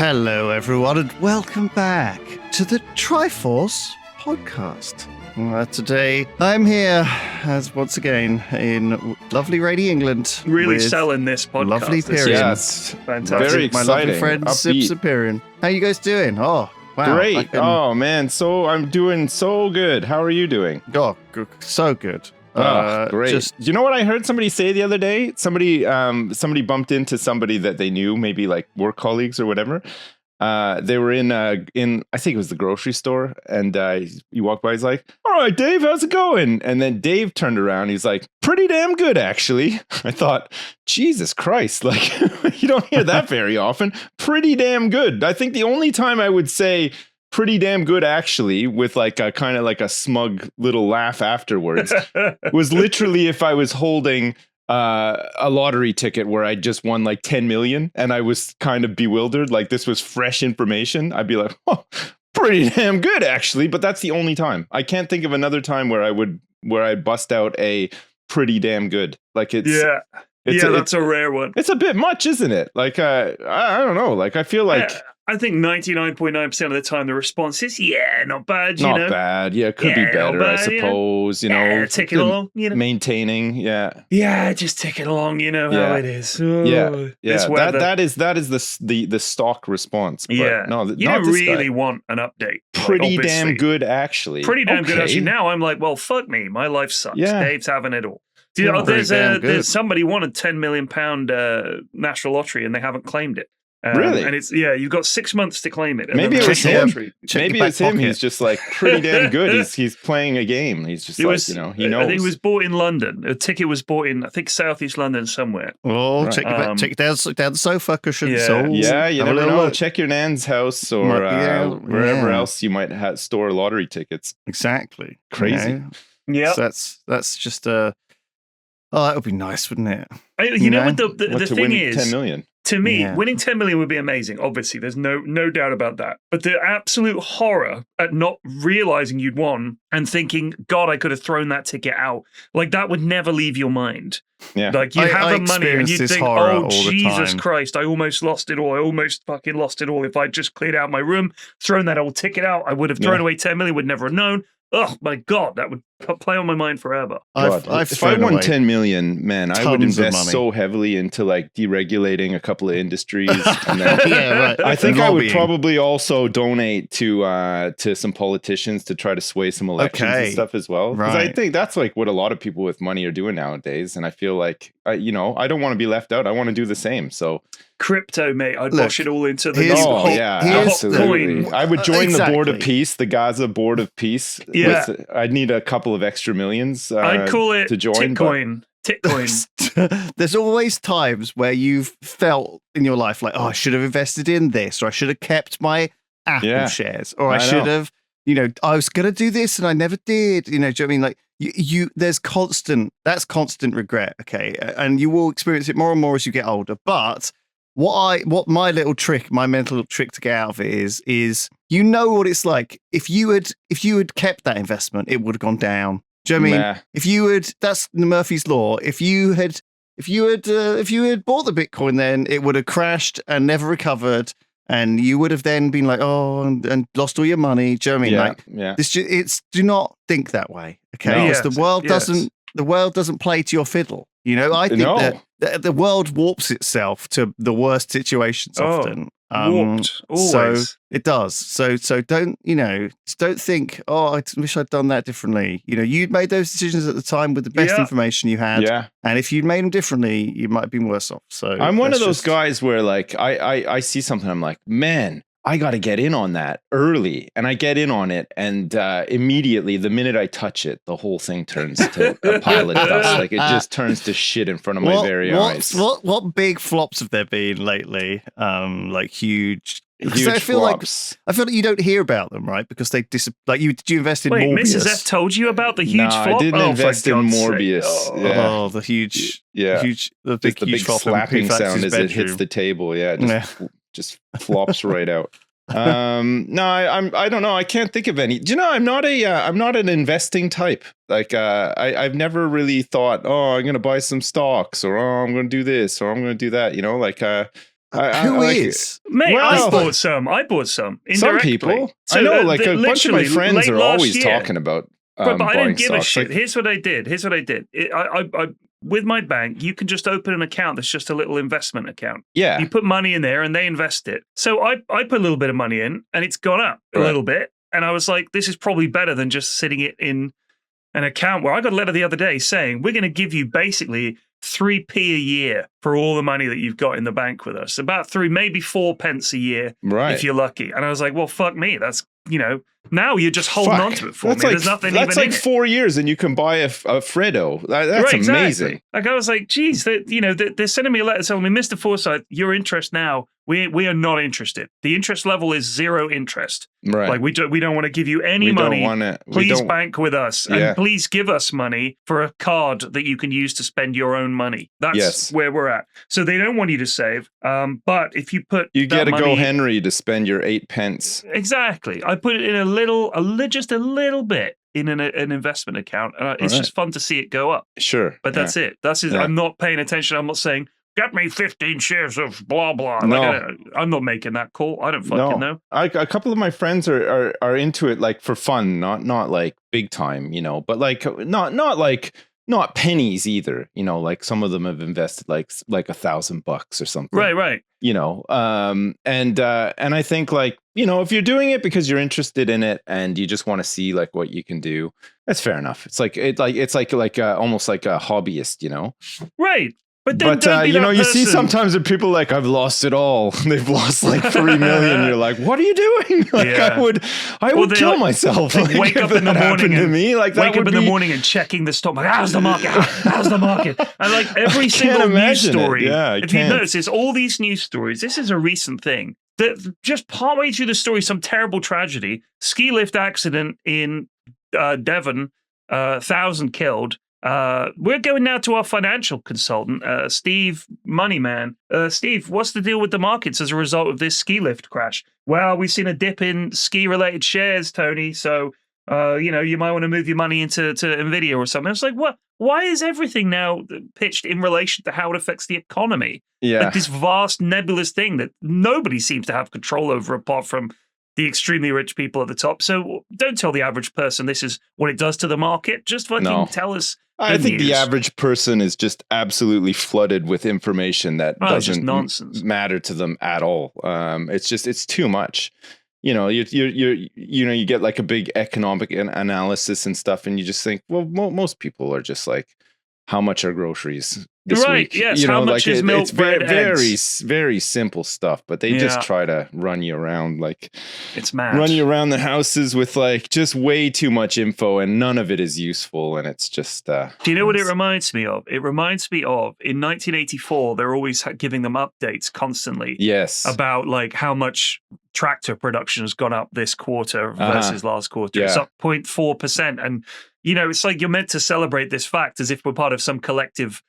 Hello, everyone, and welcome back to the Triforce podcast. Today, I'm here as once again in lovely rainy England. Really with selling this podcast. lovely Pyrion. Yes, Fantastic. very My exciting. lovely friend Sips and Pyrion. How you guys doing? Oh, wow. Great. Oh man, I'm doing so good. How are you doing? Oh, so good. Great. You know what I heard somebody say the other day? Somebody bumped into somebody that they knew, maybe like work colleagues or whatever. They were in I think it was the grocery store, and you walk by, he's like, "All right, Dave, how's it going?" And then Dave turned around, he's like, "Pretty damn good, actually." I thought, Jesus Christ, like you don't hear that very often. Pretty damn good. I think the only time I would say pretty damn good, actually, with like a kind of like a smug little laugh afterwards, was literally if I was holding a lottery ticket where I just won like 10 million and I was kind of bewildered, like this was fresh information. I'd be like, "Oh, pretty damn good, actually." But that's the only time. I can't think of another time where I bust out a pretty damn good. Like that's a rare one. It's a bit much, isn't it? Like I don't know. Like I feel like I think 99.9% of the time the response is, yeah, not bad, you know. Not bad. Yeah, it could be better, bad, I suppose. You know, tick it along, you know. Maintaining, yeah. Yeah, just tick it along, you know how it is. Oh, yeah. That is the stock response. But yeah. No, you don't really want an update. Pretty damn good, actually. Pretty damn good, actually. Now I'm like, well, fuck me. My life sucks. Yeah. Dave's having it all. There's somebody won a £10 million national lottery and they haven't claimed it. Really? And you've got 6 months to claim it. Maybe it was him. Maybe it's him. He's just like pretty damn good. He's playing a game. He's just he knows. I think it was bought in London. A ticket was bought in, I think, Southeast London somewhere. Oh, check down the sofa cushion. Yeah, you never know. Check your nan's house or wherever else you might store lottery tickets. Exactly. Crazy. Yeah. So that's just that would be nice, wouldn't it? You know what the thing is? 10 million. To me, winning 10 million would be amazing. Obviously, there's no doubt about that. But the absolute horror at not realizing you'd won and thinking, God, I could have thrown that ticket out. Like that would never leave your mind. Yeah. Like you have the money and you think, oh, Jesus Christ, I almost lost it all. I almost fucking lost it all. If I just cleared out my room, thrown that old ticket out, I would have thrown away 10 million, would never have known. Oh my God, that would play on my mind forever. If I won 10 million, man, I would invest so heavily into like deregulating a couple of industries. And then, I think I would probably also donate to some politicians to try to sway some elections and stuff as well. Because I think that's like what a lot of people with money are doing nowadays. And I feel like, I don't want to be left out. I want to do the same. So crypto, mate, I'd wash it all into the absolutely. I would join the Board of Peace, the Gaza Board of Peace. Yeah. I'd need a couple of extra millions I'd call it to join. Titcoin. There's always times where you've felt in your life like, oh, I should have invested in this, or I should have kept my Apple shares, or I should have, I was going to do this and I never did. Do you know what I mean? Like there's constant regret. Okay. And you will experience it more and more as you get older. But what my mental trick to get out of it is what it's like. If you had kept that investment, it would have gone down. Do you know what I mean? If you had, that's Murphy's Law. If you had bought the Bitcoin, then it would have crashed and never recovered, and you would have then been like, oh, and lost all your money. Do you know what I mean? Do not think that way, okay? Because the world doesn't play to your fiddle. I think that the world warps itself to the worst situations often. Warped, always. So it does. So don't think, oh, I wish I'd done that differently. You'd made those decisions at the time with the best information you had. Yeah. And if you'd made them differently, you might have been worse off. So I'm one of those guys where like I see something, I'm like, man, I got to get in on that early, and I get in on it, and immediately, the minute I touch it, the whole thing turns to a pile of dust. Like it just turns to shit in front of my very eyes. What big flops have there been lately? Like huge. I feel flops. I feel like you don't hear about them, right? Because they did you invest in Morbius? Mrs. F told you about the huge flop? I didn't invest in Morbius. The big slapping sound as it hits the table. Just flops right out. No, I don't know. I can't think of any. Do you know? I'm not an investing type. Like I've never really thought, oh, I'm going to buy some stocks, or oh, I'm going to do this, or I'm going to do that. Who is? Mate, I bought some. Indirectly. Some people. So, I know, like a bunch of my friends are always talking about. But I didn't give stocks. a shit. Here's what I did. I with my bank, you can just open an account that's just a little investment account. Yeah. You put money in there and they invest it. So I put a little bit of money in and it's gone up a little bit. And I was like, this is probably better than just sitting it in an account where I got a letter the other day saying, we're going to give you basically 3p a year for all the money that you've got in the bank with us. About 3, maybe 4 pence a year if you're lucky. And I was like, well, fuck me. That's, now you're just holding on to it for me. There's nothing even in it. That's like 4 years and you can buy a Freddo. That's amazing. Exactly. Like I was like, geez, they're sending me a letter telling me, Mr. Forsyth, your interest now, we are not interested. The interest level is 0 interest. Right. Like we don't want to give you any money. Please bank with us and please give us money for a card that you can use to spend your own money. That's where we're at. So they don't want you to save. But if you put you get a Go Henry to spend your 8 pence. Exactly. I put it in just a little bit in an investment account. It's just fun to see it go up. Sure. But that's it. I'm not paying attention. I'm not saying, get me 15 shares of blah, blah. No. Like, I'm not making that call. I don't fucking know. A couple of my friends are into it like for fun, not like big time, but like not pennies either, like some of them have invested like $1,000 or something. Right. And I think like, if you're doing it because you're interested in it and you just want to see like what you can do, that's fair enough. It's like almost like a hobbyist, Right. But then you see sometimes that people like, I've lost it all. They've lost like 3 million. You're like, what are you doing? Like I would kill myself. Like, wake up in the morning to me. Like wake up in the morning and checking the stock market. How's the market? How's the market? And like every single news story. If you notice, it's all these news stories. This is a recent thing. That just partway through the story, some terrible tragedy, ski lift accident in Devon, 1,000 killed. We're going now to our financial consultant, Steve Moneyman. Steve, what's the deal with the markets as a result of this ski lift crash? Well, we've seen a dip in ski-related shares, Tony. So, you might want to move your money into NVIDIA or something. It's like, what? Why is everything now pitched in relation to how it affects the economy? Yeah. Like this vast nebulous thing that nobody seems to have control over apart from the extremely rich people at the top. So don't tell the average person this is what it does to the market. Just fucking tell us. I think the average person is just absolutely flooded with information that doesn't matter to them at all. It's too much. You get like a big economic analysis and stuff, and you just think, well, most people are just like, how much are groceries this week? Yes. How much is milk, bread, eggs? Very simple stuff, but they just try to run you around like it's mad. Run you around the houses with like just way too much info, and none of it is useful. And it's just. Do you know what it reminds me of? It reminds me of in 1984. They're always giving them updates constantly. Yes. About like how much tractor production has gone up this quarter versus last quarter. Yeah. It's up 0.4%, and it's like you're meant to celebrate this fact as if we're part of some collective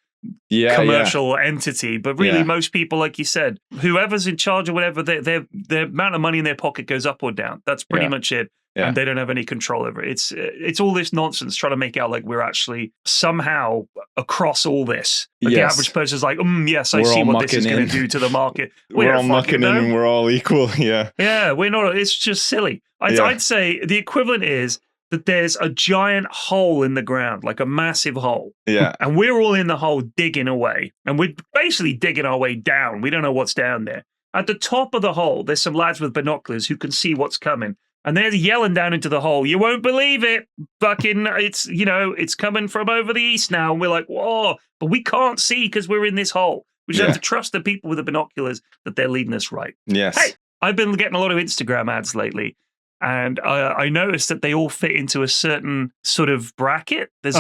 commercial entity, but really most people, like you said, whoever's in charge or whatever, their amount of money in their pocket goes up or down. That's pretty much it. And they don't have any control over it. It's all this nonsense trying to make out like we're actually somehow across all this. Like the average person's like, yes, I see what this is going to do to the market. We're all mucking in and we're all equal. Yeah, we're not. It's just silly. I'd say the equivalent is that there's a giant hole in the ground, like a massive hole. Yeah. And we're all in the hole digging away. And we're basically digging our way down. We don't know what's down there. At the top of the hole, there's some lads with binoculars who can see what's coming. And they're yelling down into the hole, you won't believe it. Fucking, it's coming from over the east now. And we're like, whoa. But we can't see because we're in this hole. We just have to trust the people with the binoculars that they're leading us right. Yes. Hey, I've been getting a lot of Instagram ads lately. And I noticed that they all fit into a certain sort of bracket. There's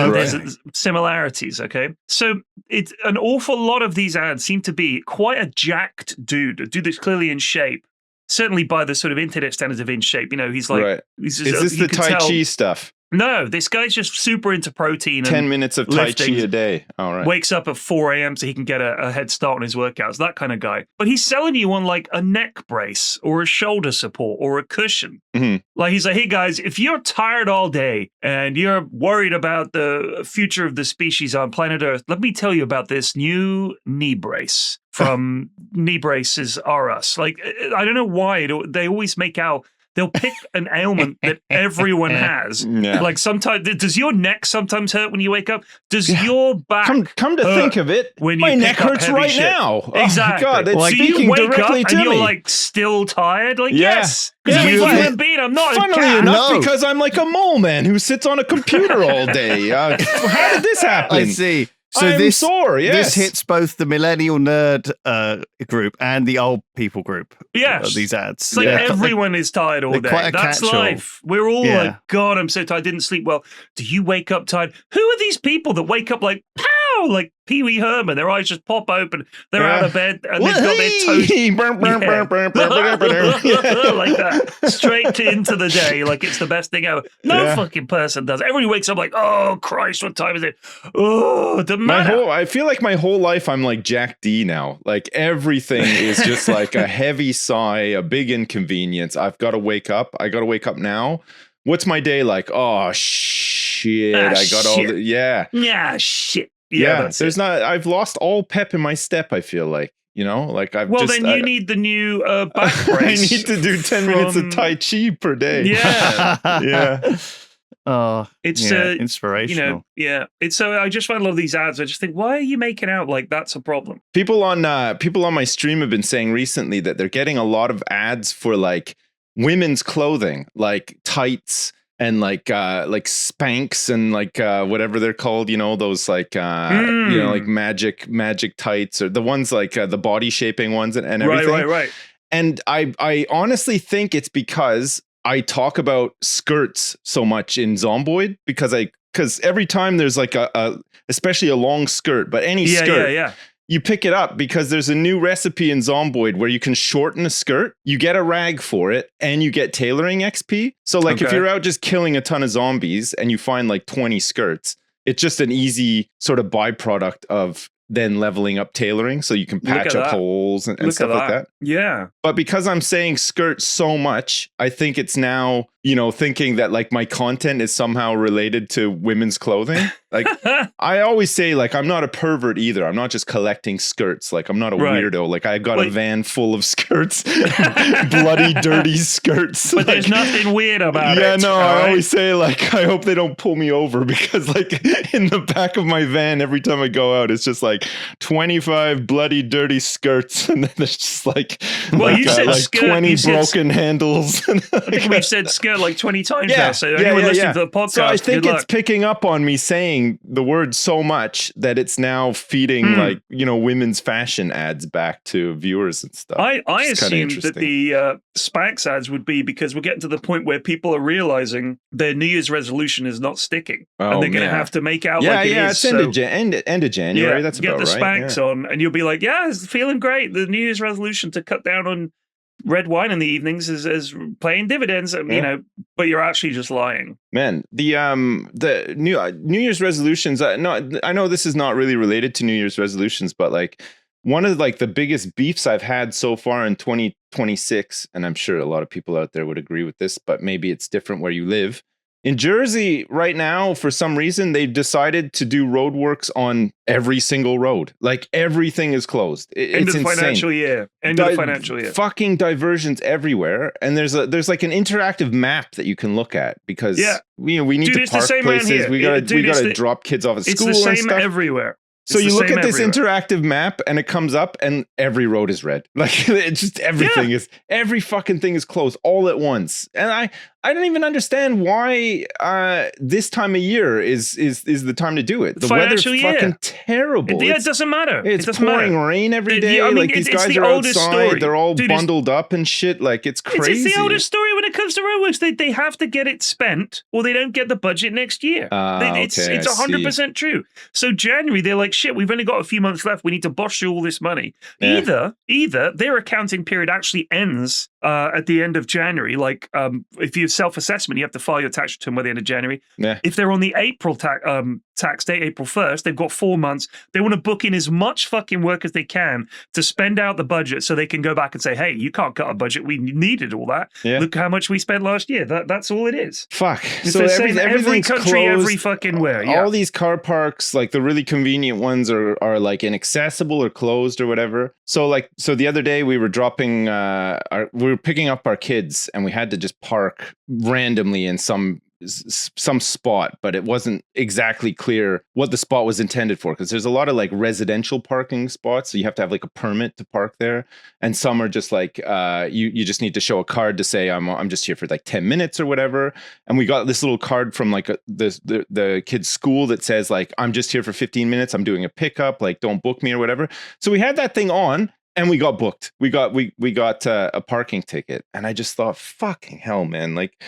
similarities, okay? So it's an awful lot of these ads seem to be quite a jacked dude, a dude that's clearly in shape. Certainly by the sort of internet standards of in shape. He's like... Is this the Tai Chi stuff? No, this guy's just super into protein. 10 minutes of Tai Chi a day. All right. Wakes up at 4 a.m. so he can get a head start on his workouts, that kind of guy. But he's selling you on like a neck brace or a shoulder support or a cushion. Mm-hmm. Like he's like, hey guys, if you're tired all day and you're worried about the future of the species on planet Earth, let me tell you about this new knee brace. from knee braces are us. Like, I don't know why they always make out. They'll pick an ailment that everyone has. Yeah. Like sometimes, does your neck sometimes hurt when you wake up? Does your back come to think of it, when my you neck hurts right shit? now. Exactly. Oh my God, it's so speaking you wake directly up to and you're me. like still tired. Like yes, Yeah, I'm a human being. I'm not. Funnily a cat. enough, because I'm like a mole man who sits on a computer all day. How did this happen? I see. So I'm sore, yes. this hits both the millennial nerd group and the old people group. Yes. These ads. It's like everyone is tired all They're day. quite a That's catch-all. life. We're all like, God, I'm so tired. I didn't sleep well. Do you wake up tired? Who are these people that wake up like, pow, like Pee Wee Herman? Their eyes just pop open. They're out of bed and they've got their toes. Like that. Straight into the day. Like it's the best thing ever. No fucking person does. Everybody wakes up like, oh, Christ, what time is it? Oh, it doesn't matter. I feel like my whole life I'm like Jack D now. Like everything is just like a heavy sigh, a big inconvenience. I've got to wake up. I got to wake up now. What's my day like? Oh shit! I got all the Yeah, shit. Yeah, there's not. I've lost all pep in my step. I feel like I've. Well, then you need the new back brace. I need to do 10 minutes of Tai Chi per day. Yeah, yeah. Oh, it's inspirational. It's so I just find a lot of these ads. I just think, why are you making out like that's a problem? People on my stream have been saying recently that they're getting a lot of ads for like women's clothing, like tights and like Spanx and like whatever they're called, those like like magic tights, or the ones like the body shaping ones and everything. Right. And I honestly think it's because I talk about skirts so much in Zomboid because every time there's like especially a long skirt, but any skirt, you pick it up because there's a new recipe in Zomboid where you can shorten a skirt, you get a rag for it, and you get tailoring XP. So like if you're out just killing a ton of zombies and you find like 20 skirts, it's just an easy sort of byproduct of then leveling up tailoring, so you can patch up holes and stuff like that. Yeah. But because I'm saying skirt so much, I think it's now, thinking that like my content is somehow related to women's clothing. Like I always say, like, I'm not a pervert either. I'm not just collecting skirts. Like I'm not a weirdo. Like I got a van full of skirts, bloody, dirty skirts. But there's nothing weird about it. Yeah, no, I always say like, I hope they don't pull me over because like in the back of my van, every time I go out, it's just like 25 bloody, dirty skirts. And then there's just like, you said like skirt, 20 broken handles. I think we've said skirt like 20 times now. So anyone listening to the podcast, so I think it's picking up on me saying the word so much that it's now feeding like, women's fashion ads back to viewers and stuff. I assume that the Spanx ads would be because we're getting to the point where people are realizing their New Year's resolution is not sticking. And they're going to have to make out like it is. It's end of January. That's about right. Get the Spanx on and you'll be like, it's feeling great. The New Year's resolution to cut down on red wine in the evenings is paying dividends, but you're actually just lying. Man, the New Year's resolutions, I know this is not really related to New Year's resolutions, but like one of like the biggest beefs I've had so far in 2026, and I'm sure a lot of people out there would agree with this, but maybe it's different where you live. In Jersey right now, for some reason, they've decided to do roadworks on every single road. Like everything is closed. End of the financial year. End of the financial year. Fucking diversions everywhere. And there's like an interactive map that you can look at because we need to park places. We gotta drop kids off at school and stuff. It's the same everywhere. So you look at this interactive map and it comes up and every road is red. Like it's just everything is, every fucking thing is closed all at once. And I don't even understand why this time of year is the time to do it. The weather's fucking terrible. It doesn't matter. It's pouring rain every day. Like these guys are outside. They're all bundled up and shit. Like it's crazy. It's the oldest story when it comes to roadworks. They have to get it spent or they don't get the budget next year. It's 100% true. So January, they're like, shit, we've only got a few months left. We need to bosh you all this money. Yeah. Either their accounting period actually ends at the end of January. Like if you self-assessment, you have to file your tax return by the end of January. Yeah. If they're on the April tax date, April 1st. They've got 4 months. They want to book in as much fucking work as they can to spend out the budget so they can go back and say, hey, you can't cut our budget. We needed all that. Yeah. Look how much we spent last year. That's all it is. Fuck. It's so every country, closed, every fucking where. Yeah. All these car parks, like the really convenient ones are like inaccessible or closed or whatever. So the other day we were dropping, we were picking up our kids and we had to just park randomly in some spot, but it wasn't exactly clear what the spot was intended for, because there's a lot of like residential parking spots, so you have to have like a permit to park there, and some are just like you just need to show a card to say I'm just here for like 10 minutes or whatever. And we got this little card from like the kid's school that says like, I'm just here for 15 minutes, I'm doing a pickup, like don't book me or whatever. So we had that thing on and we got booked. We got a parking ticket, and I just thought, fucking hell, man, like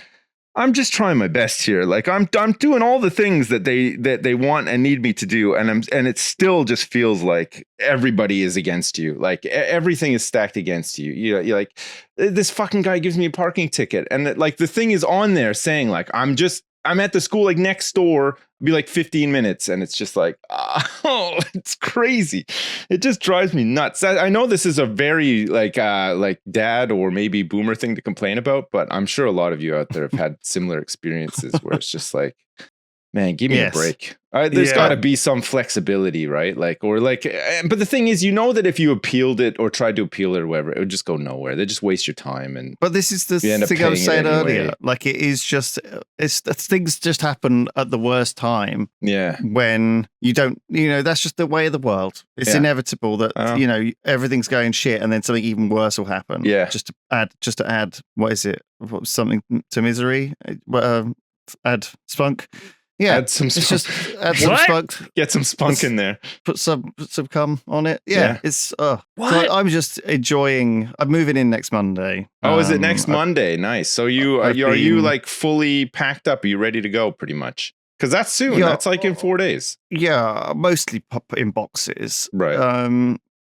I'm just trying my best here. Like I'm doing all the things that they want and need me to do, and it still just feels like everybody is against you. Like everything is stacked against you. You're like, this fucking guy gives me a parking ticket, and like the thing is on there saying like I'm at the school like next door, be like 15 minutes, and it's just like, oh, it's crazy. It just drives me nuts. I know this is a very like dad or maybe boomer thing to complain about, but I'm sure a lot of you out there have had similar experiences where it's just like, man, give me a break. There's got to be some flexibility, right? Like, or like, but the thing is, that if you appealed it or tried to appeal it or whatever, it would just go nowhere. They just waste your time. But this is the thing I was saying earlier. Like, it is just, things just happen at the worst time. Yeah. When you don't, that's just the way of the world. It's inevitable that, everything's going shit and then something even worse will happen. Yeah. Just to add, what is it? Something to misery? Add spunk. Yeah, add some spunk. Just add some spunk. Get some spunk in there. Put some cum on it. Yeah. It's So I'm just enjoying. I'm moving in next Monday. Oh, is it next Monday? Nice. So are you like fully packed up? Are you ready to go? Pretty much. Because that's soon. Yeah, that's like in 4 days. Yeah, mostly in boxes. Right.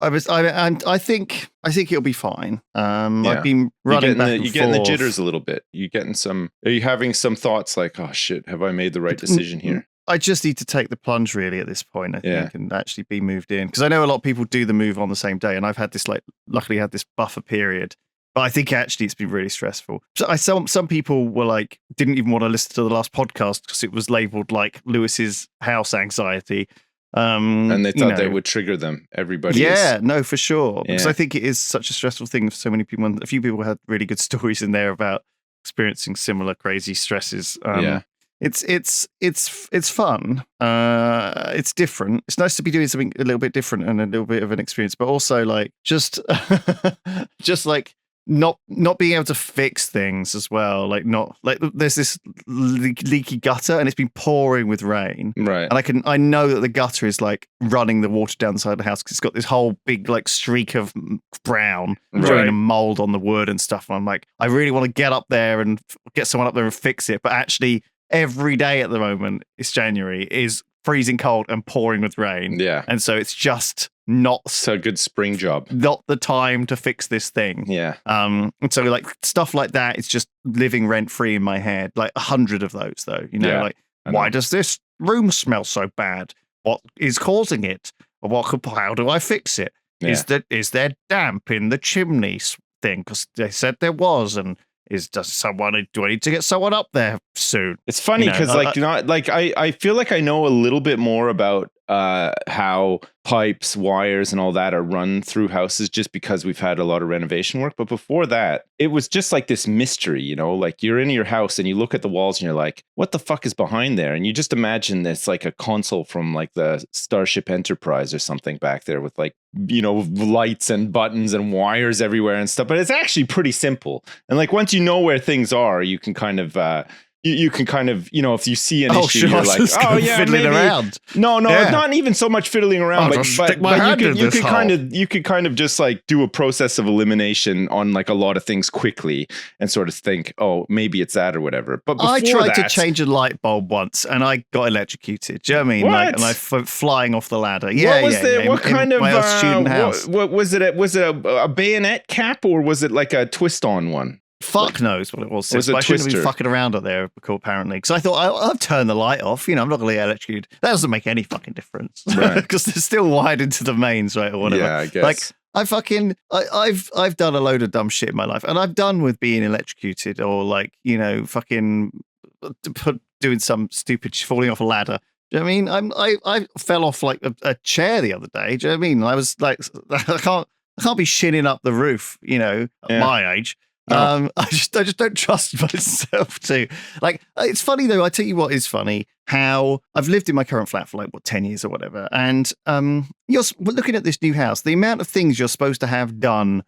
I think it'll be fine. I've been running back and forth. You're getting the jitters a little bit. Are you having some thoughts like, oh shit, have I made the right decision here? I just need to take the plunge really at this point, I think, and actually be moved in. Because I know a lot of people do the move on the same day, and I've had this luckily had this buffer period. But I think actually it's been really stressful. So some people were like, didn't even want to listen to the last podcast because it was labeled like Lewis's house anxiety. And they thought that would trigger them. Everybody. Yeah, no, for sure. Because I think it is such a stressful thing for so many people. And a few people had really good stories in there about experiencing similar crazy stresses. It's fun. It's different. It's nice to be doing something a little bit different and a little bit of an experience, but also like just like not being able to fix things as well. Like there's this leaky gutter and it's been pouring with rain. Right. And I know that the gutter is like running the water down the side of the house because it's got this whole big like streak of brown showing a mold on the wood and stuff. And I'm like, I really want to get up there and get someone up there and fix it. But actually every day at the moment, it's January, is freezing cold and pouring with rain. Yeah. And so it's just not so good spring job. Not the time to fix this thing. Yeah. And so like stuff like that, it's just living rent free in my head. Like 100 of those though. Like why does this room smell so bad? What is causing it? Or how do I fix it? Yeah. Is there damp in the chimney thing? Because they said there was, and do I need to get someone up there soon? It's funny because I feel like I know a little bit more about how pipes, wires, and all that are run through houses just because we've had a lot of renovation work. But before that, it was just like this mystery, like you're in your house and you look at the walls and you're like, what the fuck is behind there? And you just imagine it's like a console from like the Starship Enterprise or something back there with like, lights and buttons and wires everywhere and stuff. But it's actually pretty simple. And like once you know where things are, you can kind of you can kind of, if you see an issue, you're like, oh yeah, fiddling around. No, not even so much fiddling around, but you could kind of just like do a process of elimination on like a lot of things quickly and sort of think, oh, maybe it's that or whatever. But I tried to change a light bulb once and I got electrocuted. Do you know what I mean? What? And I flying off the ladder. What kind of student house? What was it? Was it a bayonet cap or was it like a twist-on one? Fuck knows what it was. Was But it I shouldn't have Twister? been fucking around up there, apparently. Because I thought, I'll turn the light off. I'm not going to get electrocuted. That doesn't make any fucking difference. Right. Because they're still wired into the mains, right, or whatever. Yeah, I guess. I've done a load of dumb shit in my life, and I've done with being electrocuted or fucking doing some stupid falling off a ladder. Do you know what I mean? I fell off like a chair the other day. Do you know what I mean? I was like, I can't be shinning up the roof. At my age. No. I just don't trust myself to. It's funny though. I tell you what is funny. How I've lived in my current flat for 10 years or whatever, and you're looking at this new house. The amount of things you're supposed to have done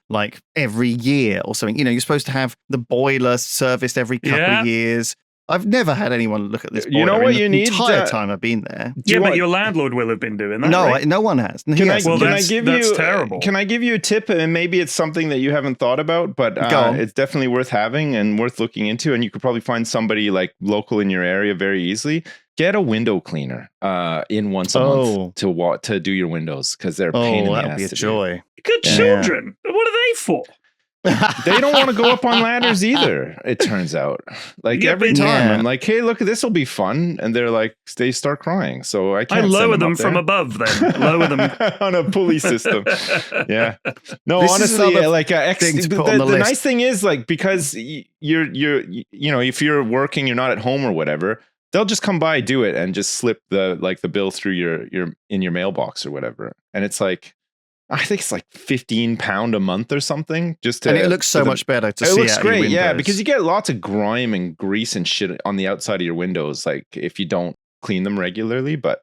every year or something. You're supposed to have the boiler serviced every couple of years. I've never had anyone look at this boiler. You know what you need? The entire time I've been there. But your landlord will have been doing that. No, right? no one has. That's terrible. Can I give you a tip? And maybe it's something that you haven't thought about, but it's definitely worth having and worth looking into. And you could probably find somebody local in your area very eeasily. Get a window cleaner in once a month to do your windows, because they're a pain in the ass. That'll be a joy. Good children. What are they for? They don't want to go up on ladders either, it turns out. Every time I'm like, hey, look, this will be fun, and they're like, they start crying. So I can't lower them from above then. Lower them on a pulley system. Yeah. No, honestly, the nice thing is because you're if you're working, you're not at home or whatever, they'll just come by, do it, and just slip the bill through your mailbox or whatever. And it's I think it's £15 a month or something. And it looks so much better to see. It looks great, yeah, because you get lots of grime and grease and shit on the outside of your windows, if you don't clean them regularly. But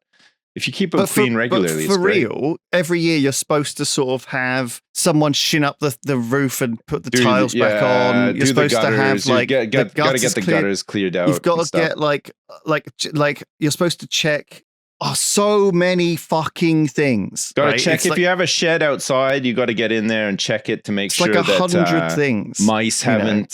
if you keep them clean regularly, for real, every year you're supposed to sort of have someone shin up the roof and put the tiles back on. You're supposed to have gotta get the gutters cleared out. You've got to get you're supposed to check. Oh, so many fucking things. Gotta check if you have a shed outside. You got to get in there and check it to make sure that 100 things. Mice haven't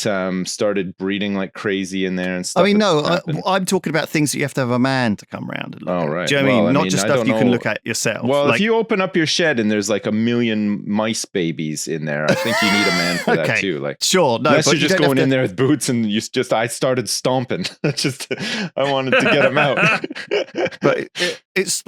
started breeding like crazy in there and stuff. I mean, no, I'm talking about things that you have to have a man to come around and look at. Right. Do you know what I mean? Not just stuff you can look at yourself. Well, if you open up your shed and there's 1 million mice babies in there, I think you need a man for that too. Sure, no, unless you're just going in there with boots and I started stomping. I wanted to get them out. But it's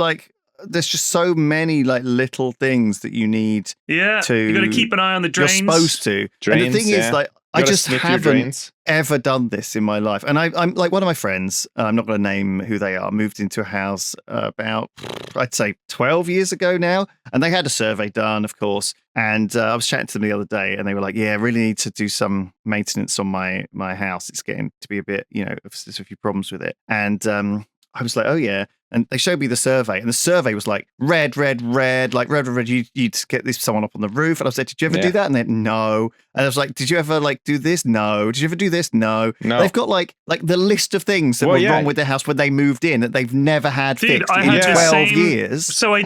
there's just so many little things that you need. Yeah, you got to keep an eye on the drains. You're supposed to. Drains, and the thing is, I just haven't ever done this in my life. And I'm one of my friends, I'm not going to name who they are, moved into a house about, I'd say 12 years ago now. And they had a survey done, of course. And I was chatting to them the other day and they were like, yeah, I really need to do some maintenance on my house. It's getting to be a bit, there's a few problems with it. And I was like, oh yeah. And they showed me the survey, and the survey was red, red, you'd get someone up on the roof. And I was like, did you ever do that? And then no. And I was like, did you ever do this? No. Did you ever do this? No. They've got the list of things that were wrong with their house when they moved in that they've never had fixed in 12 years. So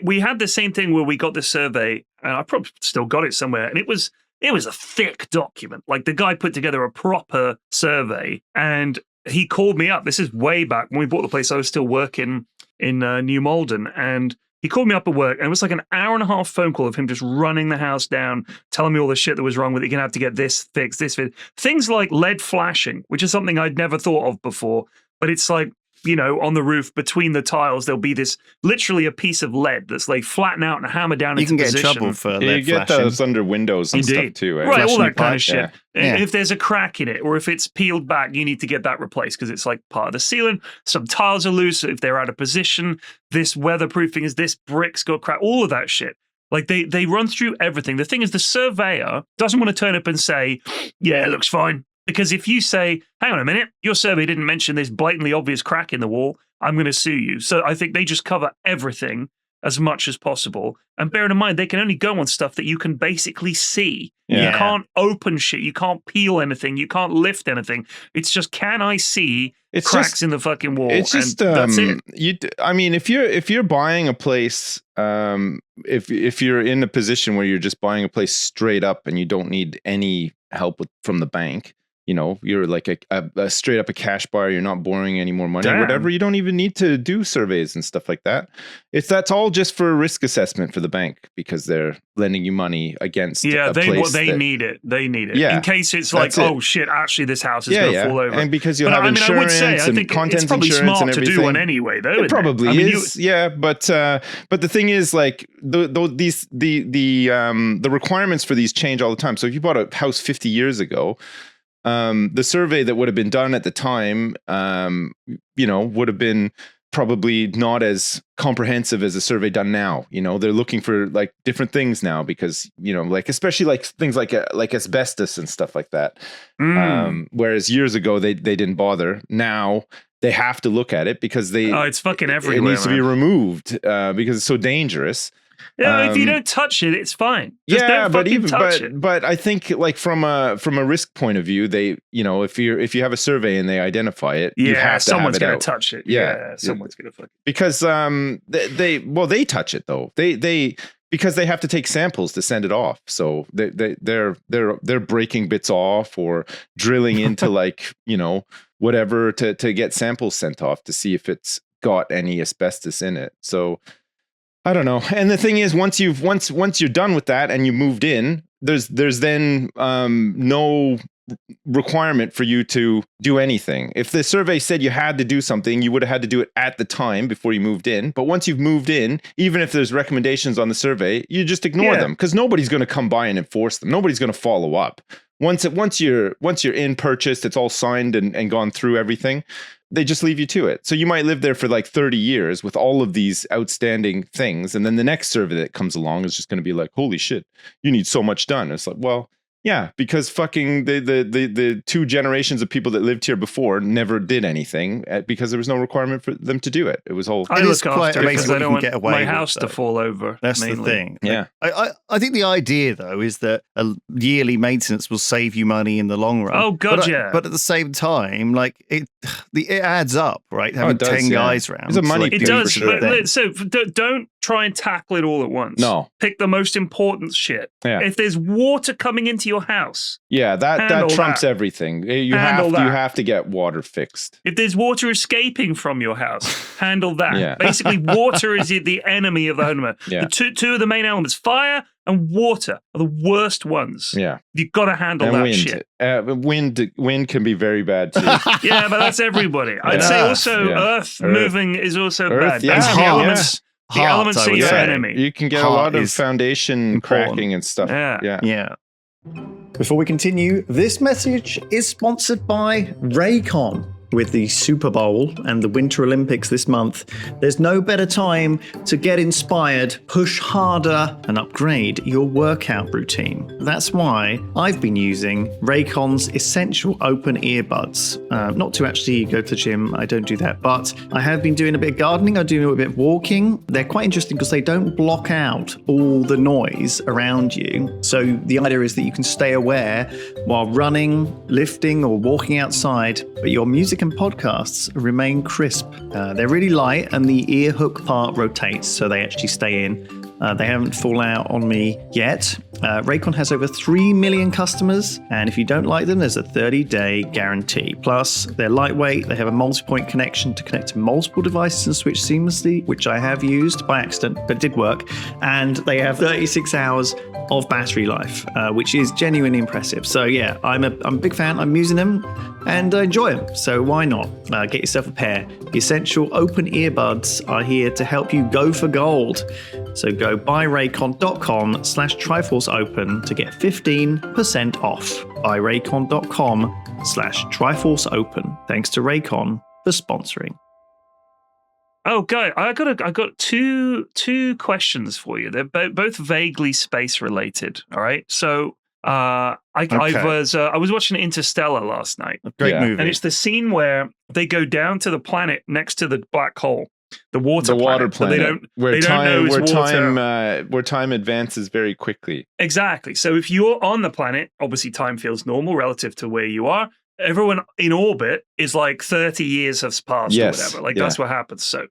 we had the same thing where we got the survey, and I probably still got it somewhere, and it was a thick document. The guy put together a proper survey, and he called me up. This is way back when we bought the place. I was still working in New Malden, and he called me up at work, and it was an hour-and-a-half phone call of him just running the house down, telling me all the shit that was wrong with it. You're gonna have to get this fixed, this fixed. Things like lead flashing, which is something I'd never thought of before, but it's on the roof between the tiles, there'll be this literally a piece of lead that's flatten out and hammer down into position. You can get in trouble for lead flashing. You get those under windows and stuff too. Right, all that kind of shit. Yeah. If there's a crack in it or if it's peeled back, you need to get that replaced because it's part of the ceiling. Some tiles are loose. If they're out of position, this weatherproofing is this brick's got crack, all of that shit. They run through everything. The thing is, the surveyor doesn't want to turn up and say, yeah, it looks fine. Because if you say, hang on a minute, your survey didn't mention this blatantly obvious crack in the wall, I'm going to sue you. So I think they just cover everything as much as possible. And bearing in mind, they can only go on stuff that you can basically see. Yeah. You can't open shit. You can't peel anything. You can't lift anything. It's just, can I see cracks in the fucking wall? It's just, that's it. I mean, if you're buying a place, if you're in a position where you're just buying a place straight up and you don't need any help from the bank, you're like a straight up a cash buyer, you're not borrowing any more money or Damn. whatever, you don't even need to do surveys and stuff like that. That's all just for risk assessment for the bank, because they're lending you money against they need it. Yeah, in case it's like, oh shit, actually this house is going to fall over. And because you have insurance, I would say, I think it's probably smart to do one anyway, though. It probably is. But the thing is, like, the requirements for these change all the time. So if you bought a house 50 years ago, the survey that would have been done at the time, would have been probably not as comprehensive as a survey done now. They're looking for like different things now because, like, especially like things like asbestos and stuff like that. Whereas years ago, they didn't bother. Now they have to look at it because it's fucking everywhere. It needs to be removed because it's so dangerous. Yeah, if you don't touch it, it's fine. Just don't touch it. But I think, like, from a risk point of view, they, if you have a survey and they identify it, you have to someone's going to touch it. Yeah, someone's going to fuck it. Because they touch it though. Because they have to take samples to send it off. So they're breaking bits off or drilling into like, whatever to get samples sent off to see if it's got any asbestos in it. So I don't know. And the thing is, once you're done with that and you moved in, there's then no requirement for you to do anything. If the survey said you had to do something, you would have had to do it at the time before you moved in. But once you've moved in, even if there's recommendations on the survey, you just ignore them because nobody's going to come by and enforce them. Nobody's going to follow up. Once you're in purchased, it's all signed and gone through everything. They just leave you to it. So you might live there for like 30 years with all of these outstanding things. And then the next survey that comes along is just going to be like, holy shit, you need so much done. And it's like, well, yeah, because fucking the two generations of people that lived here before never did anything because there was no requirement for them to do it. It was all. I look after it because I don't want my house to fall over. That's mainly the thing. Yeah. I think the idea, though, is that a yearly maintenance will save you money in the long run. Oh, God, yeah. But at the same time, like, it adds up, right? Having 10 guys around. It's a money it does. But so don't try and tackle it all at once. No. Pick the most important shit. Yeah. If there's water coming into your house. Yeah, that trumps everything. You have to get water fixed. If there's water escaping from your house, handle that. Yeah. Basically, water is the enemy of the homeowner. Yeah. The two of the main elements, fire and water, are the worst ones. Yeah. You've got to handle that wind. shit. Wind can be very bad too. Yeah, but that's everybody. I'd say also Earth moving is also bad. Yeah. That's the elements. The elements are your enemy. You can get a lot of foundation cracking and stuff. Yeah. Before we continue, this message is sponsored by Raycon. With the Super Bowl and the Winter Olympics this month, there's no better time to get inspired, push harder, and upgrade your workout routine. That's why I've been using Raycon's Essential Open Earbuds. Not to actually go to the gym, I don't do that, but I have been doing a bit of gardening, I'm doing a bit of walking. They're quite interesting because they don't block out all the noise around you. So the idea is that you can stay aware while running, lifting, or walking outside, but your music and podcasts remain crisp. They're really light and the ear hook part rotates so they actually stay in. They haven't fallen out on me yet. Raycon has over 3 million customers, and if you don't like them, there's a 30-day guarantee. Plus, they're lightweight, they have a multi-point connection to connect to multiple devices and switch seamlessly, which I have used by accident, but it did work. And they have 36 hours of battery life, which is genuinely impressive. So yeah, I'm a big fan. I'm using them and I enjoy them. So why not? Get yourself a pair. The Essential Open Earbuds are here to help you go for gold. So go buyraycon.com/TriforceOpen to get 15% off. buyraycon.com/TriforceOpen. Thanks to Raycon for sponsoring. Oh, guy, I got two questions for you. They're both vaguely space related. All right, so I was watching Interstellar last night. A great movie, and it's the scene where they go down to the planet next to the black hole. The water planet. So they don't know it's water. Where time advances very quickly. Exactly. So if you're on the planet, obviously time feels normal relative to where you are. Everyone in orbit is like 30 years has passed or whatever. Like that's what happens. So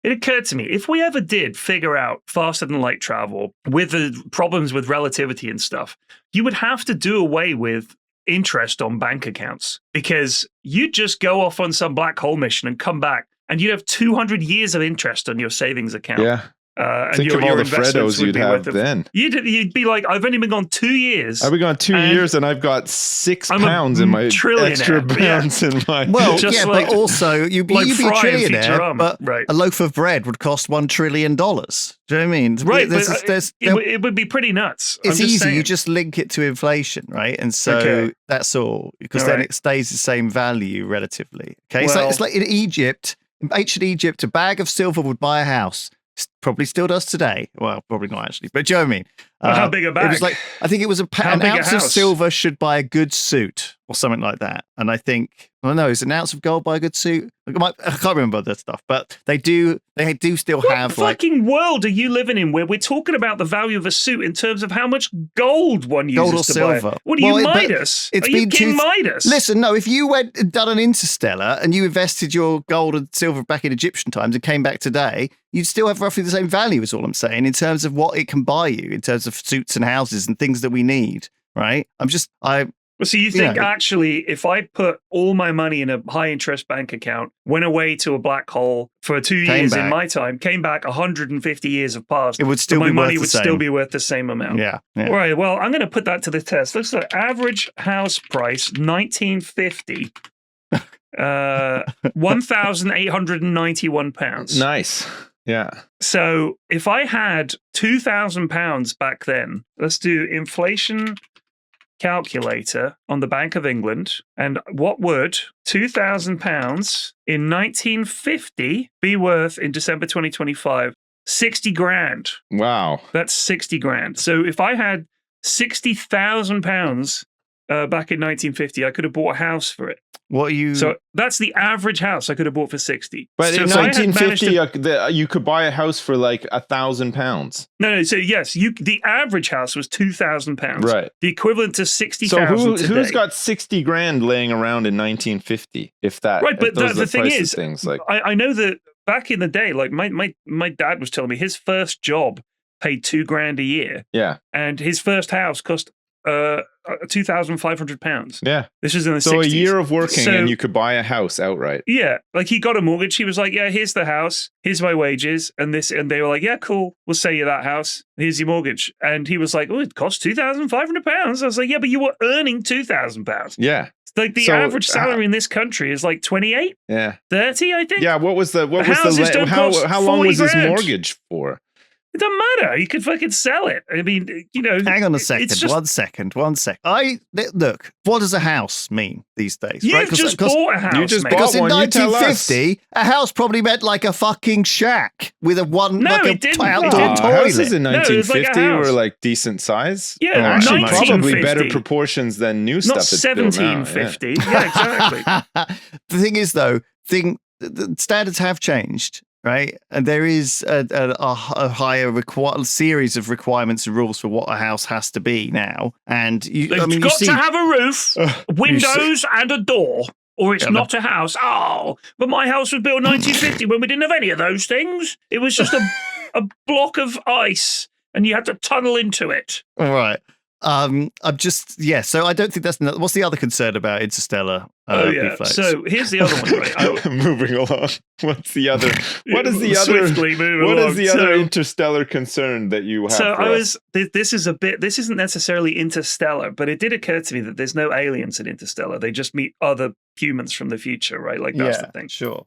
it occurred to me, if we ever did figure out faster than light travel with the problems with relativity and stuff, you would have to do away with interest on bank accounts, because you'd just go off on some black hole mission and come back, and you'd have 200 years of interest on your savings account. Yeah. And Think of all the Freddos you'd have then. You'd be like, I've only been gone 2 years. I've been gone 2 years, and I've got 6 pounds in my extra pounds in my. Well, yeah, but also you'd be a trillionaire, but right. a loaf of bread would cost $1 trillion. Do you know what I mean? Right, it would be pretty nuts. It's easy. You just link it to inflation, right? And so that's all, because then it stays the same value relatively. Okay, so it's like in Egypt, in ancient Egypt, a bag of silver would buy a house. Probably still does today. Well, probably not actually, but do you know what I mean? How big a bag? It was like, I think it was an ounce of silver should buy a good suit or something like that. And I think, is an ounce of gold buy a good suit? I can't remember that stuff, but they do still have. What fucking world are you living in where we're talking about the value of a suit in terms of how much gold one uses gold or to silver? Buy? What are you, Midas? Are you King Midas? Listen, no, if you went and done an Interstellar and you invested your gold and silver back in Egyptian times and came back today, you'd still have roughly the same value, is all I'm saying, in terms of what it can buy you, in terms of suits and houses and things that we need, right? So you think actually, if I put all my money in a high interest bank account, went away to a black hole for 2 years in my time, came back 150 years have passed, it would still my be money worth would still be worth the same amount. Yeah. All right. Well, I'm going to put that to the test. Looks like average house price 1950. £1,891. Nice. Yeah. So if I had £2,000 back then, let's do inflation calculator on the Bank of England, and what would £2,000 in 1950 be worth in December 2025? 60 grand. Wow. That's 60 grand. So if I had £60,000 back in 1950, I could have bought a house for it. So that's the average house I could have bought for 60. But in 1950, you could buy a house for like £1,000. No. So yes, the average house was £2,000. Right. The equivalent to 60,000. So who's got 60 grand laying around in 1950? If that. Right, but the thing is, things, like, I know that back in the day, like my dad was telling me his first job paid $2 grand a year. Yeah. And his first house cost £2,500. Yeah. This was in the 60s. So a year of working and you could buy a house outright. Yeah. Like he got a mortgage. He was like, yeah, here's the house. Here's my wages. And they were like, yeah, cool. We'll sell you that house. Here's your mortgage. And he was like, oh, it costs £2,500. I was like, yeah, but you were earning £2,000. Yeah. Like the average salary in this country is like 28. Yeah. 30, I think. Yeah. How long was his mortgage for? It doesn't matter. You could fucking sell it. I mean, Hang on a second. One second. Look, what does a house mewn these days? You've just bought a house. You just bought because one. In 1950, a house probably meant like a fucking shack with outdoor toilet. Houses in 1950 were like decent size. Yeah, actually probably better proportions than new stuff. Not 1750. Yeah, exactly. The thing is, though, the standards have changed. Right, and there is a higher series of requirements and rules for what a house has to be now. And you've got to have a roof, windows, and a door, or it's not a house. Oh, but my house was built in 1950 when we didn't have any of those things. It was just a block of ice, and you had to tunnel into it. All right. So I don't think that's what's the other concern about Interstellar? So here's the other one, right? Moving along. What is the other Interstellar concern that you have? So this isn't necessarily Interstellar, but it did occur to me that there's no aliens in Interstellar. They just meet other humans from the future, right? Like that's the thing. Sure.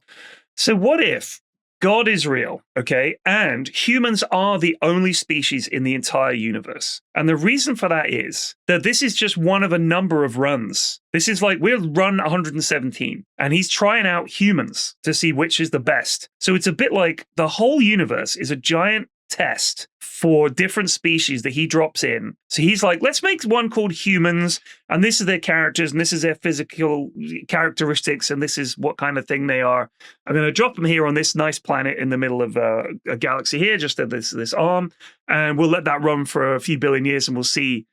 So what if God is real, okay? And humans are the only species in the entire universe. And the reason for that is that this is just one of a number of runs. This is like, we're run 117, and he's trying out humans to see which is the best. So it's a bit like the whole universe is a giant test for different species that he drops in. So he's like, let's make one called humans, and this is their characters, and this is their physical characteristics, and this is what kind of thing they are. I'm going to drop them here on this nice planet in the middle of a galaxy here, just at this arm, and we'll let that run for a few billion years, and we'll see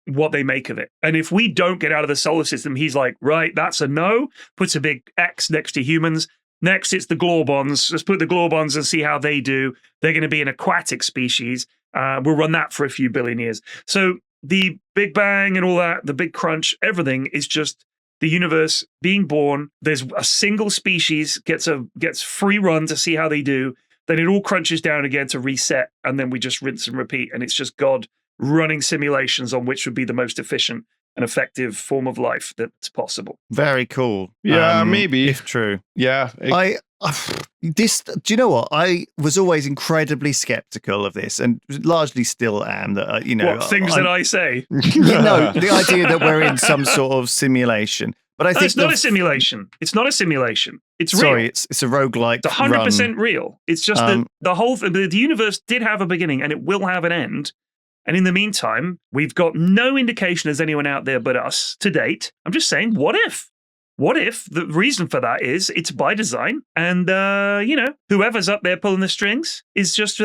what they make of it. And if we don't get out of the solar system, he's like, right, that's a no, puts a big X next to humans. Next, it's the Globons. Let's put the Globons and see how they do. They're going to be an aquatic species. We'll run that for a few billion years. So the Big Bang and all that, the Big Crunch, everything is just the universe being born. There's a single species gets free run to see how they do. Then it all crunches down again to reset, and then we just rinse and repeat. And it's just God running simulations on which would be the most efficient and effective form of life that's possible. Very cool. Yeah, maybe if true. Yeah, do you know what? I was always incredibly skeptical of this, and largely still am. That that I say. The idea that we're in some sort of simulation. But I think it's not a simulation. It's not a simulation. It's real. Sorry, it's a roguelike. It's 100% real. It's just that the whole the universe did have a beginning, and it will have an end. And in the meantime, we've got no indication as anyone out there but us to date. I'm just saying, what if? What if the reason for that is it's by design, and whoever's up there pulling the strings is just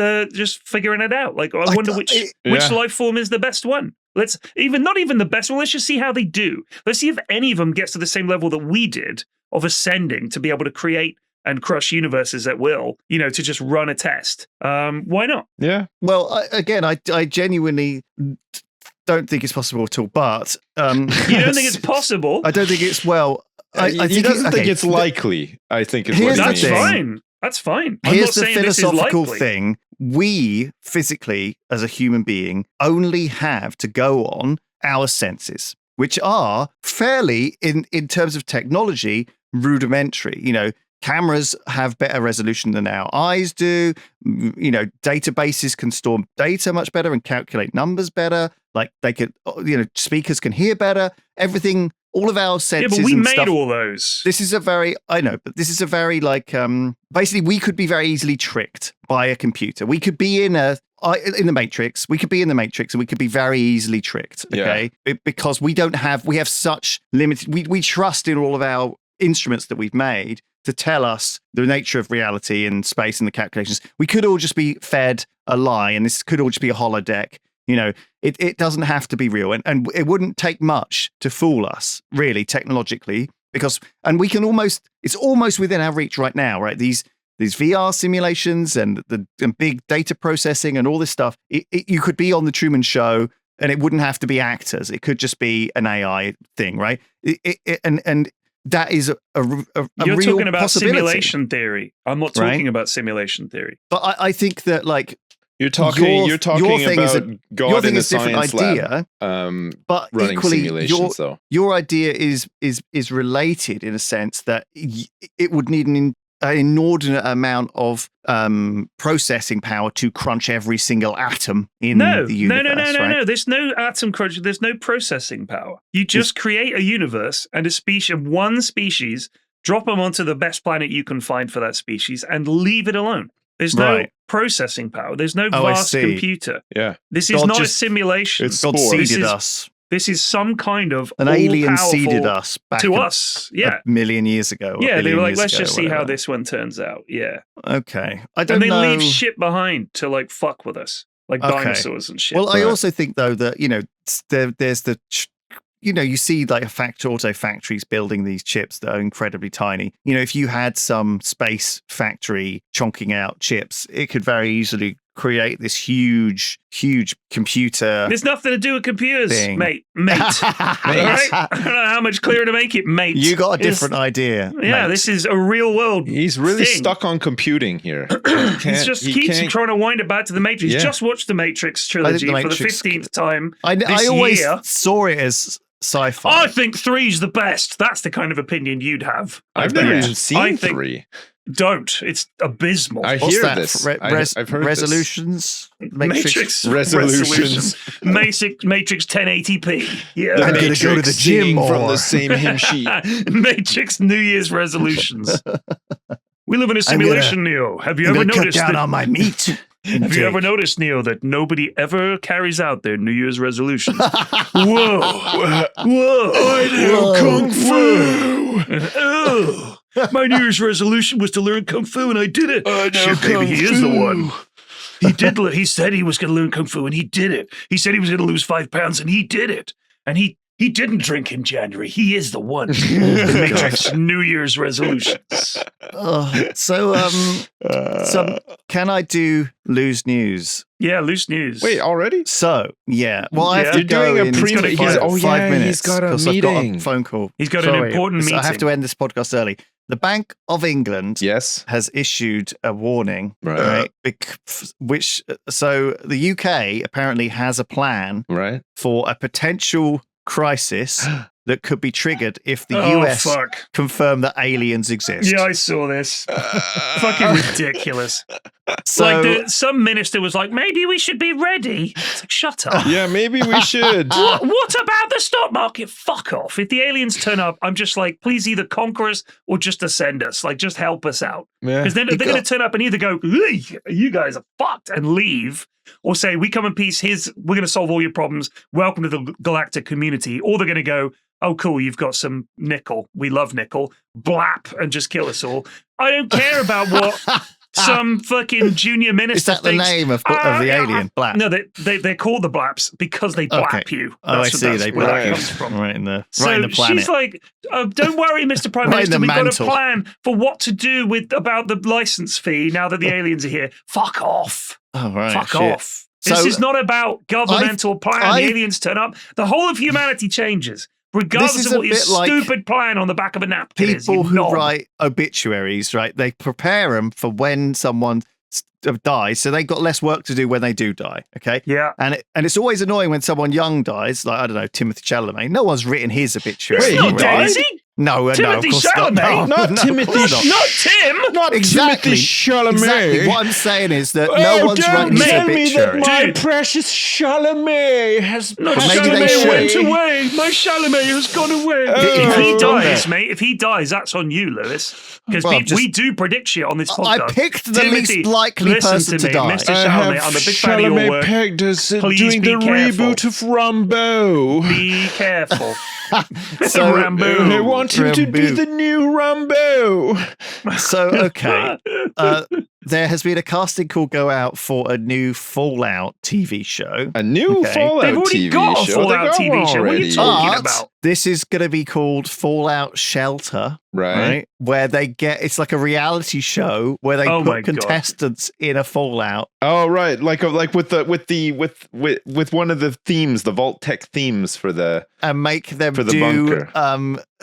figuring it out. Like, I wonder which life form is the best one. Not even the best one. Let's just see how they do. Let's see if any of them gets to the same level that we did of ascending to be able to create and crush universes at will, to just run a test. Why not? Yeah. Well, I genuinely don't think it's possible at all, but... you don't think it's possible? I don't think it's, he doesn't think it's likely, I think is what he means. That's fine. That's fine. I'm Here's not the saying philosophical this is likely. thing. We physically, as a human being, only have to go on our senses, which are fairly, in terms of technology, rudimentary. Cameras have better resolution than our eyes do. Databases can store data much better and calculate numbers better. Like they could, speakers can hear better. Everything, all of our senses. Yeah, but we made stuff, all those. This is a very basically we could be very easily tricked by a computer. We could be in the Matrix. We could be in the Matrix, and we could be very easily tricked. Okay, because we have such limited. We trust in all of our instruments that we've made to tell us the nature of reality and space and the calculations. We could all just be fed a lie, and this could all just be a holodeck. It doesn't have to be real, and it wouldn't take much to fool us, really, technologically, and we can it's almost within our reach right now, right? These VR simulations and the big data processing and all this stuff. You could be on the Truman Show, and it wouldn't have to be actors. It could just be an AI thing, right? And that is a You're real talking about possibility. Simulation theory. I'm not talking about simulation theory. But I think that you're talking about God in a science idea, lab, but running equally, simulations. Your idea is related in a sense that it would need an inordinate amount of processing power to crunch every single atom in the universe. No. There's no atom crunch. There's no processing power. You just create a universe and one species, drop them onto the best planet you can find for that species, and leave it alone. There's no processing power. There's no vast computer. Yeah. This is not a simulation. God seeded us. This is some kind of an alien seeded us back to us. Yeah, a million years ago. Yeah, they were like, let's just see how this one turns out. Yeah. Okay. I don't know. And they leave shit behind to fuck with us, like dinosaurs and shit. Well, I also think though that there's the. You see auto factories building these chips that are incredibly tiny. If you had some space factory chonking out chips, it could very easily create this huge computer. There's nothing to do with computers, mate. Right? I don't know how much clearer to make it, mate. You got a different idea. Yeah, mate. This is a real world. He's really stuck on computing here. He keeps trying to wind it back to the Matrix. Yeah. Just watched the Matrix trilogy for the 15th time. I always saw it as sci-fi. I think 3's the best. That's the kind of opinion you'd have. I've never even seen 3. Don't. It's abysmal. I hear this. I've heard resolutions. Matrix resolutions. Matrix 1080p. Yeah. I'm going to go to the gym more. From the same hymn sheet. Matrix New Year's resolutions. We live in a simulation, Neo. Have you ever noticed cut down on my meat? Have you ever noticed, Neo, that nobody ever carries out their New Year's resolution? Whoa. I know Kung Fu. My New Year's resolution was to learn Kung Fu, and I did it. I know Maybe he is the one. He said he was going to learn Kung Fu, and he did it. He said he was going to lose 5 pounds, and he did it. And he He didn't drink in January. He is the one. Matrix New Year's resolutions. So can I do loose news? Yeah, loose news. Wait, already? So, yeah. Well, I have to You're doing a pre. 5 minutes. He's got a meeting. I've got a phone call. He's got an important meeting. I have to end this podcast early. The Bank of England has issued a warning, right? So the UK apparently has a plan for a potential crisis that could be triggered if the US confirm that aliens exist. Yeah, I saw this. Fucking ridiculous. So some minister was like, maybe we should be ready. It's like, shut up. Yeah, maybe we should. What about the stock market? Fuck off. If the aliens turn up, I'm just like, please either conquer us or just ascend us. Like, just help us out. Because then they're going to turn up and either go, you guys are fucked, and leave, or say, we come in peace, we're going to solve all your problems. Welcome to the galactic community. Or they're going to go, oh, cool, you've got some nickel. We love nickel. Blap, and just kill us all. I don't care about what some fucking junior minister thinks. Is that the name of the alien? Blap? No, they're called the Blaps because they blap you. I see. They blap you from. Right in the planet. She's like, don't worry, Mr. Prime Minister. We've got a plan for what to do about the license fee now that the aliens are here. Fuck off. Oh, right. Fuck off. This is not about governmental plan. The aliens turn up. The whole of humanity changes. Regardless of what your stupid plan on the back of a napkin is. People who write obituaries, right? They prepare them for when someone dies, so they've got less work to do when they do die. Okay. Yeah. And it's always annoying when someone young dies, like, I don't know, Timothy Chalamet. No one's written his obituary. He's not dead, is he? No, Timothy of course Chalamet. not. Not Timothy. Not Tim. Not exactly. Timothy Chalamet. Exactly. What I'm saying is that no one's writing his obituary. Me that my precious Chalamet has went away. My Chalamet has gone away. If he dies, mate, if he dies, that's on you, Lewis. Because we do predict shit on this podcast. I picked the least likely person to die. Mr. Chalamet, I'm a big fan of your work. Pegged as doing the reboot of Rambo. Be careful. So Rambo. I want him to be the new Rambo. So, okay. There has been a casting call go out for a new Fallout TV show. A new Fallout TV show? They've already got a Fallout TV show. What are you talking about? This is going to be called Fallout Shelter. Right. Where it's like a reality show where they put contestants in a Fallout. Oh, right. Like with one of the themes, the Vault Tech themes for the make them for the bunker.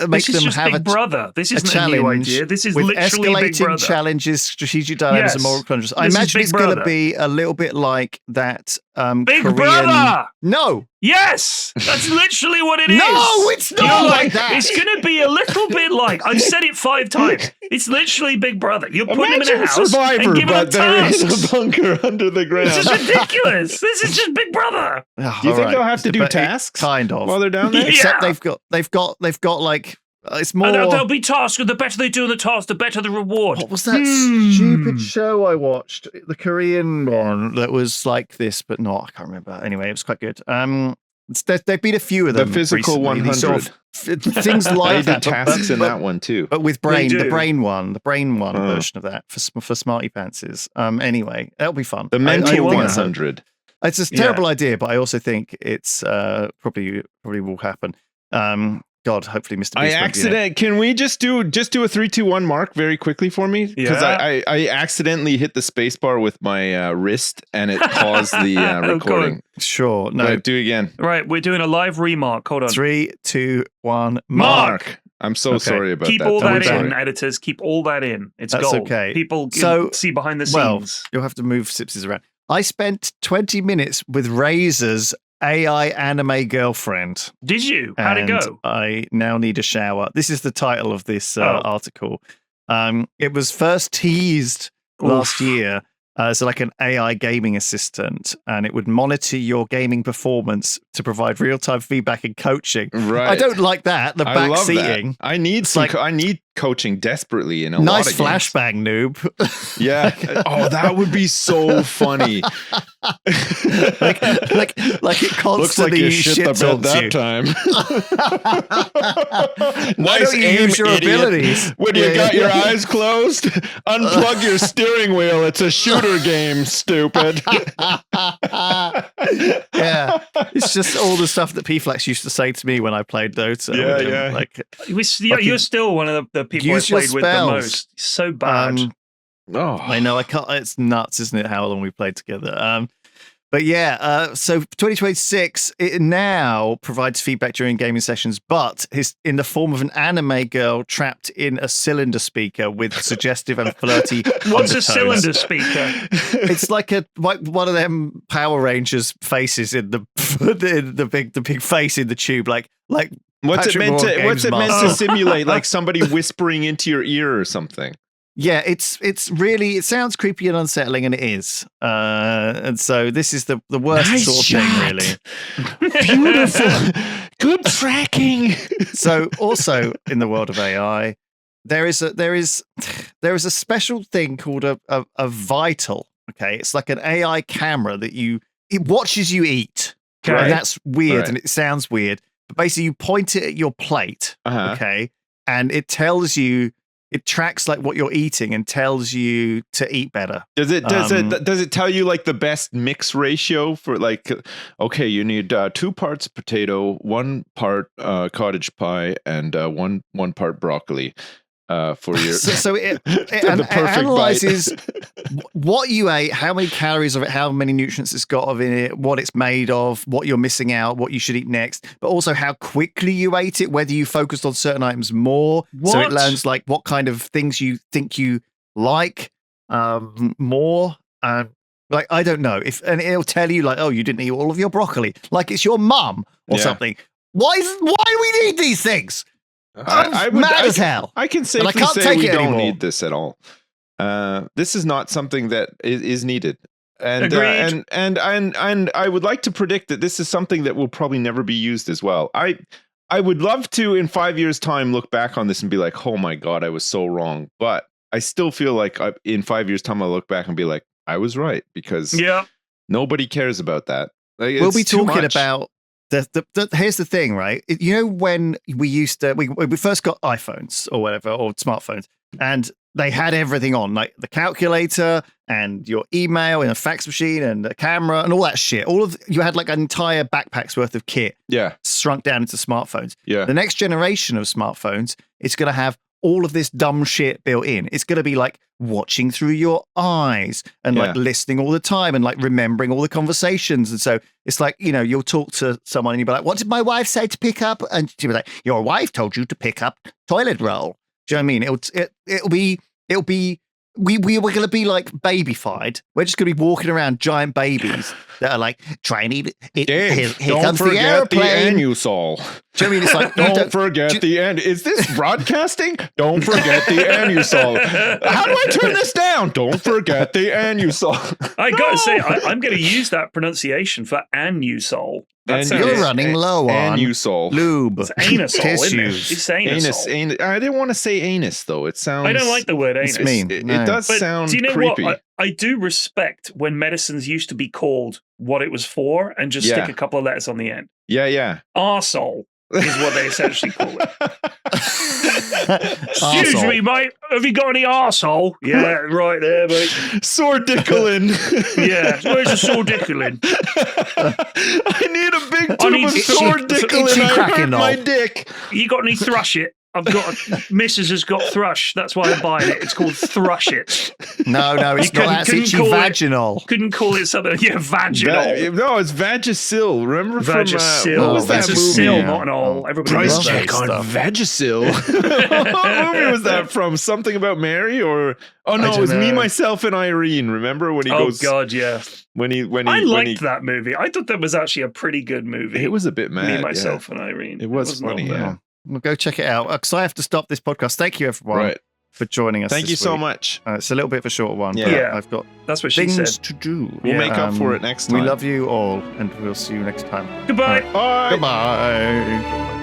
This is just Big Brother. This isn't a new idea. This is literally Big Brother. Escalating challenges, strategic dilemmas, and moral conundrums. I imagine it's going to be a little bit like that. Big Brother. No. Yes, that's literally what it is. No, it's not like that. It's going to be a little bit like, I've said it 5 times. It's literally Big Brother. You're putting him in a house Survivor, and giving him tasks. There is a bunker under the ground. This is ridiculous. This is just Big Brother. Do you think they'll have to do tasks? Kind of. While they're down there? Except they've got like, it's more. And there'll be tasks, and the better they do the task, the better the reward. What was that stupid show I watched? The Korean one that was like this, but not. I can't remember. Anyway, it was quite good. There've been a few of them. The Physical recently. 100. Sort of things like that. Tasks in that one too. But with the brain one version of that for smarty pantses. Anyway, that'll be fun. The Mental 100. It's a terrible idea, but I also think it's probably will happen. God, hopefully Mr. Beast Can we just do a 3, 2, 1 mark very quickly for me? Because I accidentally hit the space bar with my wrist and it paused the recording. Sure. No. Right, do it again. Right, we're doing a live remark. Hold on. 3, 2, 1, mark. I'm so sorry about that. Keep all that in, editors. Keep all that in. That's gold. Okay. People can see behind the scenes. Well, you'll have to move Sipsies around. I spent 20 minutes with Razor's AI anime girlfriend. Did you? How'd it go? I now need a shower. This is the title of this article. It was first teased last year as like an AI gaming assistant, and it would monitor your gaming performance to provide real-time feedback and coaching. Right. I don't like that. The backseating. I need coaching desperately in a nice lot of flashbang, noob. Yeah. Oh, that would be so funny. like it constantly looks like you shit the bed that time. Why don't you use your abilities when you got your eyes closed? Unplug your steering wheel. It's a shooter game, stupid. Yeah, it's just all the stuff that P-Flex used to say to me when I played Dota. Yeah. Like you're still one of the people I played with the most. So bad. I know. I can't. It's nuts, isn't it? How long we played together. But yeah, so 2026, it now provides feedback during gaming sessions, but in the form of an anime girl trapped in a cylinder speaker with suggestive and flirty What's undertones. A cylinder speaker? It's like one of them Power Rangers faces in the big face in the tube, like. What's it meant to simulate? Like somebody whispering into your ear or something. Yeah, it's really, it sounds creepy and unsettling, and it is. And so this is the worst sort of thing, really. Beautiful. Good tracking. So also in the world of AI, there is a special thing called a Vital. Okay, it's like an AI camera that it watches you eat. Okay, and that's weird, and it sounds weird. But basically, you point it at your plate. Okay, and it tells you. It tracks like what you're eating and tells you to eat better. Does it tell you like the best mix ratio for like, okay, you need 2 parts potato, 1 part cottage pie, and one part broccoli for your. So it analyzes what you ate, how many calories of it, how many nutrients it's got in it, what it's made of, what you're missing out, what you should eat next, but also how quickly you ate it, whether you focused on certain items more. What? So it learns like what kind of things you think you like more. Like, I don't know and it'll tell you like, oh, you didn't eat all of your broccoli, like it's your mum or something. Why do we need these things? I'm mad as hell. I can safely say we don't need this at all. This is not something that is needed. And I would like to predict that this is something that will probably never be used as well. I would love to in 5 years' time look back on this and be like, oh my God, I was so wrong. But I still feel like in 5 years' time I'll look back and be like, I was right, because nobody cares about that. Like, we'll be talking about here's the thing, right? You know, when we used to, we first got iPhones or whatever, or smartphones, and they had everything on, like the calculator and your email and a fax machine and a camera and all that shit. You had like an entire backpack's worth of kit. Yeah. Shrunk down into smartphones. Yeah. The next generation of smartphones, it's going to have all of this dumb shit built in. It's going to be like watching through your eyes and like listening all the time and like remembering all the conversations. And so it's like, you know, you'll talk to someone and you'll be like, what did my wife say to pick up? And she'll be like, your wife told you to pick up toilet roll. Do you know what I mean? It'll be we're going to be like babyfied. We're just going to be walking around giant babies that are like trying to eat. Here comes the airplane. The anusol. Do you know what I mean? It's like, don't forget the end. Is this broadcasting? Don't forget the anusol. How do I turn this down? Don't forget the anusol. I gotta say, I'm going to use that pronunciation for anusol. You're running low on anusol. Lube. It's anusol, isn't it? Tissues. It's anusol. Anus. I didn't want to say anus though. It sounds. I don't like the word anus. It's mean. It does sound do you know creepy. what? I do respect when medicines used to be called what it was for and just stick a couple of letters on the end. Yeah. Arsehole is what they essentially call it. Excuse me, mate. Have you got any arsehole? Yeah, right there, mate. Sordiculin. Yeah, where's the sordiculin? I need a big tube of sordiculin. I hurt my dick. You got any thrush it? Mrs. has got thrush. That's why I'm buying it. It's called Thrush It. No, it's not. That's itchy vaginal. Couldn't call it something. Yeah, vaginal. No, it's Vagisil. Remember Vagisil. What was that movie? Not an all. Everybody Price check on Vagisil. What movie was that from? Something About Mary? Or oh no, it was Me, Myself, and Irene. Remember when he goes? Oh God, yeah. I liked that movie. I thought that was actually a pretty good movie. It was a bit mad. Me, Myself, and Irene. It was funny. Yeah. We'll go check it out because I have to stop this podcast. Thank you, everyone, for joining us. Thank you so much. It's a little bit of a short one. Yeah. I've got that's what she things said. to do. We'll make up for it next time. We love you all, and we'll see you next time. Goodbye. Bye. Goodbye.